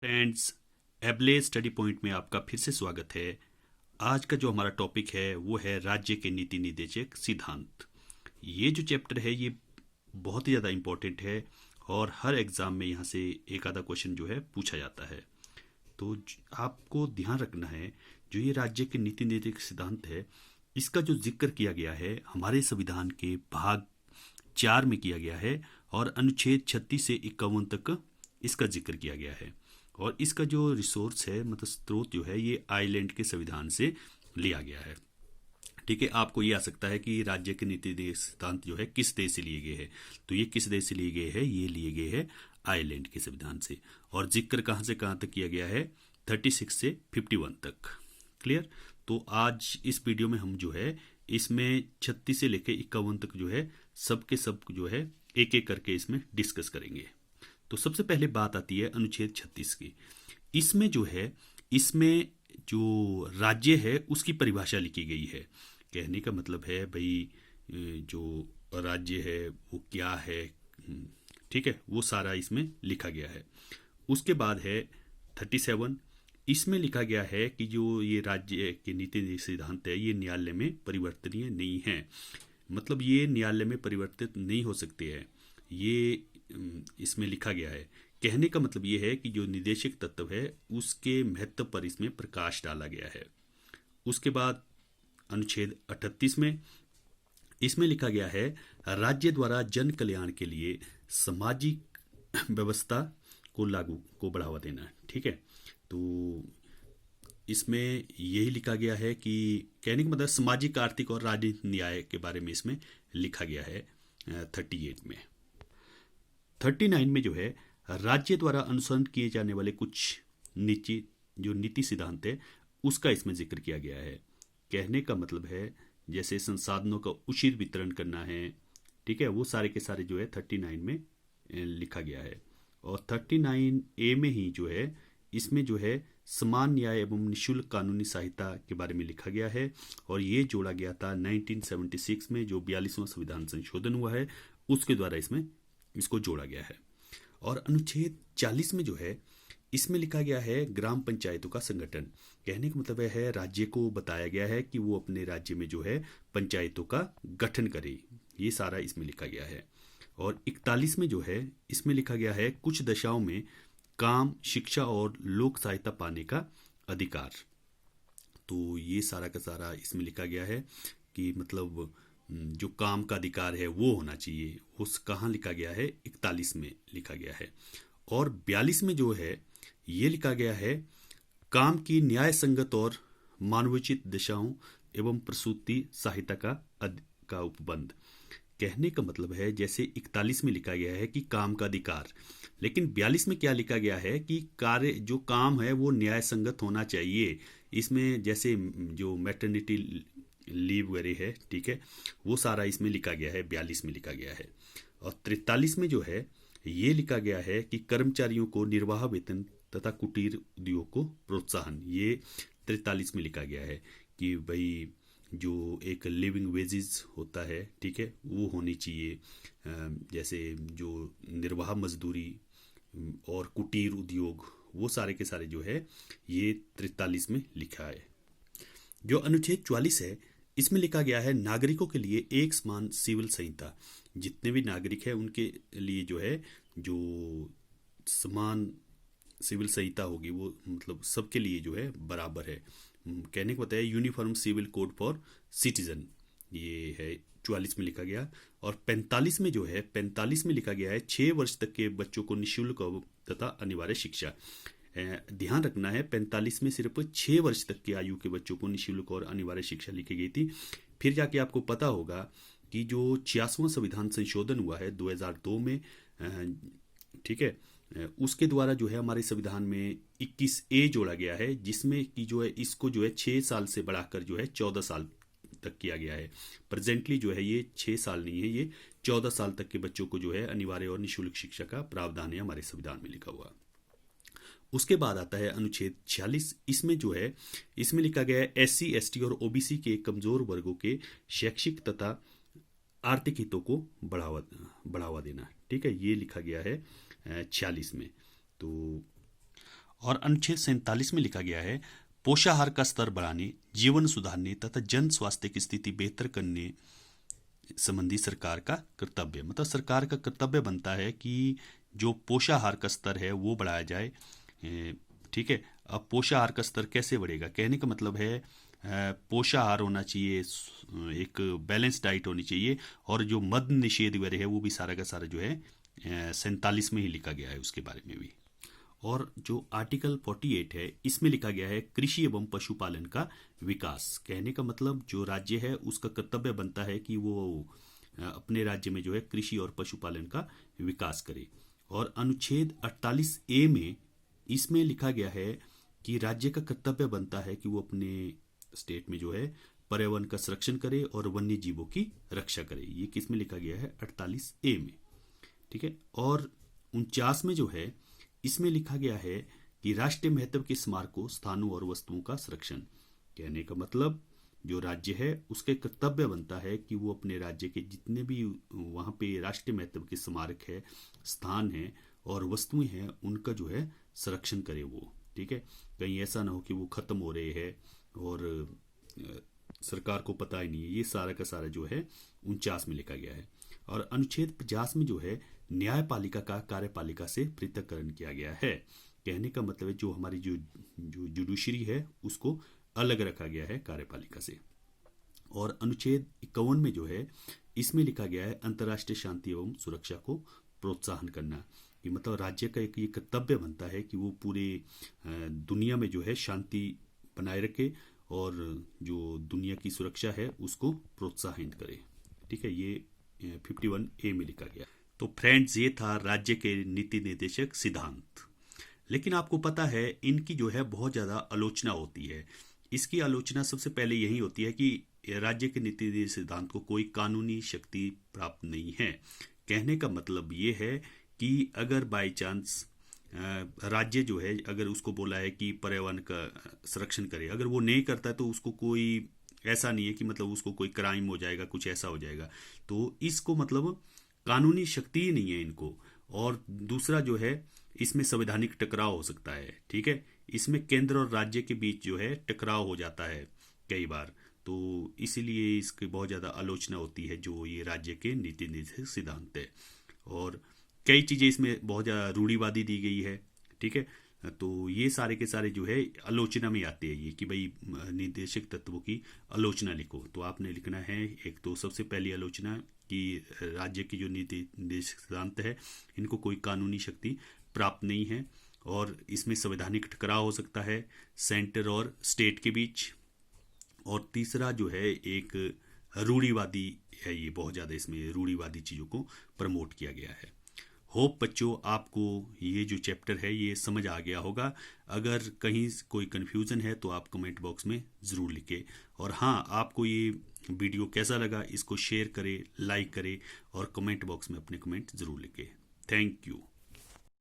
Friends, एबले study point में आपका फिर से स्वागत है। आज का जो हमारा टॉपिक है वो है राज्य के नीति निर्देशक सिद्धांत। ये जो चैप्टर है ये बहुत ही ज़्यादा इम्पोर्टेंट है और हर एग्ज़ाम में यहाँ से एक आधा क्वेश्चन जो है पूछा जाता है। तो आपको ध्यान रखना है, जो ये राज्य के नीति निर्देशक सिद्धांत है इसका जो जिक्र किया गया है हमारे संविधान के भाग 4 में किया गया है और अनुच्छेद 36 से 51 तक इसका जिक्र किया गया है। और इसका जो रिसोर्स है, मतलब स्रोत जो है, ये आयरलैंड के संविधान से लिया गया है। ठीक है, आपको ये आ सकता है कि राज्य के नीति सिद्धांत जो है किस देश से लिए गए हैं। तो ये किस देश से लिए गए हैं? ये लिए गए हैं आयरलैंड के संविधान से। और जिक्र कहाँ से कहाँ तक किया गया है? 36 से 51 तक। क्लियर? तो आज इस वीडियो में हम जो है इसमें 36 से लेकर 51 तक जो है सब के सब जो है एक एक करके इसमें डिस्कस करेंगे। तो सबसे पहले बात आती है अनुच्छेद 36 की। इसमें जो है, इसमें जो राज्य है उसकी परिभाषा लिखी गई है। कहने का मतलब है भाई, जो राज्य है वो क्या है। ठीक है, वो सारा इसमें लिखा गया है। उसके बाद है 37। इसमें लिखा गया है कि जो ये राज्य के नीति सिद्धांत है ये न्यायालय में परिवर्तनीय नहीं है। मतलब ये न्यायालय में परिवर्तित नहीं हो सकते हैं, ये इसमें लिखा गया है। कहने का मतलब ये है कि जो निदेशक तत्व है उसके महत्व पर इसमें प्रकाश डाला गया है। उसके बाद अनुच्छेद 38 में इसमें लिखा गया है राज्य द्वारा जन कल्याण के लिए सामाजिक व्यवस्था को बढ़ावा देना। ठीक है, तो इसमें यही लिखा गया है कि कहने का मतलब सामाजिक, आर्थिक और राजनीतिक न्याय के बारे में इसमें लिखा गया है 38 में। 39 में जो है राज्य द्वारा अनुसरण किए जाने वाले कुछ नीति सिद्धांत है उसका इसमें जिक्र किया गया है। कहने का मतलब है जैसे संसाधनों का उचित वितरण करना है। ठीक है, वो सारे के सारे जो है 39 में लिखा गया है। और 39A में ही जो है इसमें जो है समान न्याय एवं निःशुल्क कानूनी सहायता के बारे में लिखा गया है। और ये जोड़ा गया था 1976 में, जो 42वां संविधान संशोधन हुआ है उसके द्वारा इसमें इसको जोड़ा गया है। और अनुच्छेद 40 में जो है इसमें लिखा गया है ग्राम पंचायतों का संगठन। कहने का मतलब है राज्य को बताया गया है कि वो अपने राज्य में जो है पंचायतों का गठन करे। ये सारा इसमें लिखा गया है। और 41 में जो है इसमें लिखा गया है कुछ दशाओं में काम, शिक्षा और लोक सहायता पाने का अधिकार। तो ये सारा का सारा इसमें लिखा गया है कि मतलब जो काम का अधिकार है वो होना चाहिए। उस कहाँ लिखा गया है? 41 में लिखा गया है। और 42 में जो है ये लिखा गया है काम की न्याय संगत और मानवोचित दिशाओं एवं प्रसूति सहायता का उपबंध। कहने का मतलब है जैसे 41 में लिखा गया है कि काम का अधिकार, लेकिन 42 में क्या लिखा गया है कि कार्य जो काम है वो न्याय संगत होना चाहिए। इसमें जैसे जो मैटरनिटी लीव वगैरह है, ठीक है, वो सारा इसमें लिखा गया है, 42 में लिखा गया है। और 43 में जो है ये लिखा गया है कि कर्मचारियों को निर्वाह वेतन तथा कुटीर उद्योग को प्रोत्साहन। ये 43 में लिखा गया है कि भाई जो एक लिविंग वेजेस होता है, ठीक है, वो होनी चाहिए। जैसे जो निर्वाह मजदूरी और कुटीर उद्योग, वो सारे के सारे जो है ये 43 में लिखा है। जो अनुच्छेद 44 है इसमें लिखा गया है नागरिकों के लिए एक समान सिविल संहिता। जितने भी नागरिक हैं उनके लिए जो है जो समान सिविल संहिता होगी वो मतलब सबके लिए जो है बराबर है। कहने को बताया uniform civil code for citizen, ये है 44 में लिखा गया। और 45 में जो है 45 में लिखा गया है 6 वर्ष तक के बच्चों को निःशुल्क तथा अनिवार्य शिक्षा। ध्यान रखना है 45 में सिर्फ 6 वर्ष तक की आयु के बच्चों को निःशुल्क और अनिवार्य शिक्षा लिखी गई थी। फिर जाके आपको पता होगा कि जो 86वां संविधान संशोधन हुआ है 2002 में, ठीक है, उसके द्वारा जो है हमारे संविधान में 21A जोड़ा गया है, जिसमें कि जो है इसको जो है 6 साल से बढ़ाकर जो है 14 साल तक किया गया है। प्रेजेंटली जो है ये 6 साल नहीं है, ये 14 साल तक के बच्चों को जो है अनिवार्य और निःशुल्क शिक्षा का प्रावधान है हमारे संविधान में लिखा हुआ। उसके बाद आता है अनुच्छेद 46। इसमें जो है इसमें लिखा गया है SC, ST और OBC के कमजोर वर्गों के शैक्षिक तथा आर्थिक हितों को बढ़ावा देना। ठीक है, ये लिखा गया है 46 में। तो और अनुच्छेद 47 में लिखा गया है, पोषाहार का स्तर बढ़ाने, जीवन सुधारने तथा जन स्वास्थ्य की स्थिति बेहतर करने संबंधी सरकार का कर्तव्य। मतलब सरकार का कर्तव्य बनता है कि जो पोषाहार का स्तर है वो बढ़ाया जाए। ठीक है। अब पोषाहार का स्तर कैसे बढ़ेगा? कहने का मतलब है पोषाहार होना चाहिए, एक बैलेंस डाइट होनी चाहिए, और जो मद्य निषेध वगैरह है वो भी सारा का सारा जो है 47 में ही लिखा गया है उसके बारे में भी। और जो आर्टिकल 48 है इसमें लिखा गया है कृषि एवं पशुपालन का विकास। कहने का मतलब जो राज्य है उसका कर्तव्य बनता है कि वो अपने राज्य में जो है कृषि और पशुपालन का विकास करे। और अनुच्छेद 48A में इसमें लिखा गया है कि राज्य का कर्तव्य बनता है कि वो अपने स्टेट में जो है पर्यावरण का संरक्षण करे और वन्य जीवों की रक्षा करे। ये किस में लिखा गया है? 48A में। ठीक है। और 49 में जो है इसमें लिखा गया है कि राष्ट्रीय महत्व के स्मारकों, स्थानों और वस्तुओं का संरक्षण। कहने का मतलब जो राज्य है उसके कर्तव्य बनता है कि वो अपने राज्य के जितने भी वहाँ पे राष्ट्रीय महत्व के स्मारक है, स्थान है और वस्तुएं हैं, उनका जो है संरक्षण करे वो। ठीक है। कहीं ऐसा ना हो कि वो खत्म हो रहे हैं और सरकार को पता ही नहीं है। ये सारा का सारा जो है 49 में लिखा गया है। और अनुच्छेद 50 में जो है न्यायपालिका का कार्यपालिका से पृथक्करण किया गया है। कहने का मतलब है जो हमारी जो जुडिशरी है उसको अलग रखा गया है कार्यपालिका से। और अनुच्छेद 51 में जो है इसमें लिखा गया है अंतर्राष्ट्रीय शांति एवं सुरक्षा को प्रोत्साहन करना। कि मतलब राज्य का एक ये कर्तव्य बनता है कि वो पूरे दुनिया में जो है शांति बनाए रखे और जो दुनिया की सुरक्षा है उसको प्रोत्साहित करे। ठीक है। ये 51A में लिखा गया। तो फ्रेंड्स, ये था राज्य के नीति निर्देशक सिद्धांत। लेकिन आपको पता है इनकी जो है बहुत ज़्यादा आलोचना होती है। इसकी आलोचना सबसे पहले यही होती है कि राज्य के नीति निर्देशक सिद्धांत को कोई कानूनी शक्ति प्राप्त नहीं है। कहने का मतलब ये है कि अगर बाई चांस राज्य जो है अगर उसको बोला है कि पर्यावरण का संरक्षण करे, अगर वो नहीं करता है तो उसको कोई ऐसा नहीं है कि मतलब उसको कोई क्राइम हो जाएगा, कुछ ऐसा हो जाएगा। तो इसको मतलब कानूनी शक्ति ही नहीं है इनको। और दूसरा जो है इसमें संवैधानिक टकराव हो सकता है। ठीक है। इसमें केंद्र और राज्य के बीच जो है टकराव हो जाता है कई बार। तो इसीलिए इसकी बहुत ज़्यादा आलोचना होती है जो ये राज्य के नीति निर्देशक सिद्धांत है। और कई चीज़ें इसमें बहुत ज़्यादा रूढ़िवादी दी गई है। ठीक है। तो ये सारे के सारे जो है आलोचना में आते हैं ये कि भाई निर्देशक तत्वों की आलोचना लिखो। तो आपने लिखना है एक तो सबसे पहली आलोचना कि राज्य की जो नीति निर्देशक सिद्धांत है इनको कोई कानूनी शक्ति प्राप्त नहीं है और इसमें संवैधानिक टकराव हो सकता है सेंटर और स्टेट के बीच। और तीसरा जो है एक रूढ़िवादी है, ये बहुत ज़्यादा इसमें रूढ़िवादी चीज़ों को प्रमोट किया गया है। होप बच्चों आपको ये जो चैप्टर है ये समझ आ गया होगा। अगर कहीं कोई कन्फ्यूज़न है तो आप कमेंट बॉक्स में ज़रूर लिखें। और हाँ, आपको ये वीडियो कैसा लगा इसको शेयर करें, लाइक करें और कमेंट बॉक्स में अपने कमेंट ज़रूर लिखें। Thank you.